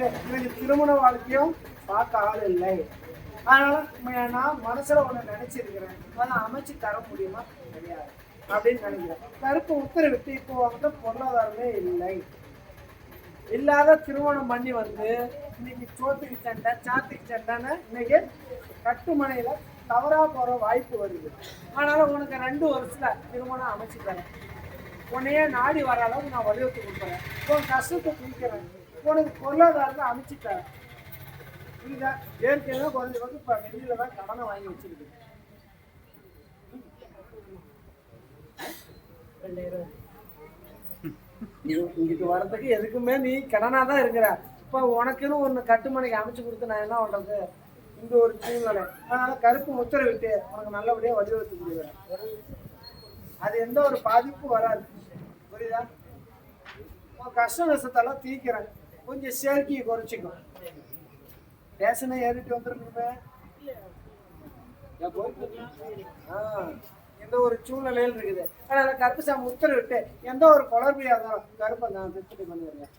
எனக்கு திருமண வாழ்க்கையும் பார்க்க ஆள் இல்லை. அதனால நான் மனசுல ஒண்ணு நினைச்சிருக்கிறேன், அதை அமைச்சு தர முடியுமா கிடையாது அப்படின்னு நினைக்கிறேன். கருப்பு உத்தரவிட்டு இப்போ வந்து பொருளாதாரமே இல்லை. இல்லாத திருமணம் பண்ணி வந்து இன்னைக்கு சோத்துக்கு சண்டை சாத்துக்கு சண்டைன்னு இன்னைக்கு கட்டுமனையில தவறா போற வாய்ப்பு வருது. அதனால உனக்கு 2 வருஷத்துல திருமணம் அமைச்சு தரேன். உன்னையே நாடி வர அளவுக்கு நான் வலியுறுத்தி கொடுக்குறேன். உன் கஷ்டத்தை தீர்க்கிறேன். உனக்கு பொருளாதாரத்தை அமைச்சு தரேன். இந்த ஏற்கனவே குறைஞ்ச இப்ப வெளியில தான் கடனை வாங்கி வச்சிருக்கு. 2000 இங்கிட்டு வர்றதுக்கு எதுக்குமே நீ கடனா தான் இருக்கிற. இப்ப உனக்குன்னு ஒண்ணு கட்டுமனைக்கு அமைச்சு கொடுத்து நான் என்ன பண்றது? இந்த ஒரு சூழ்நிலை. அதனால கருப்பு உத்தரவிட்டு உனக்கு நல்லபடியா வலியுறுத்தி கொடுக்குறேன். அது எந்த ஒரு பாதிப்பும் வராது. புரியுதா? உன் கஷ்ட நஷ்டத்தெல்லாம் தீர்க்கிறேன். கொஞ்சம் சேர்க்கையை குறைச்சிக்கும். ஸ்டேஷனை ஏறிட்டு வந்துருக்குமே எந்த ஒரு சூழ்நிலையில் இருக்குது. அதனால கருப்புசாமி உத்தரவிட்டு எந்த ஒரு குழந்தையா இருந்தாலும் கருப்பை நான் திருப்பி பண்ணுவேன்.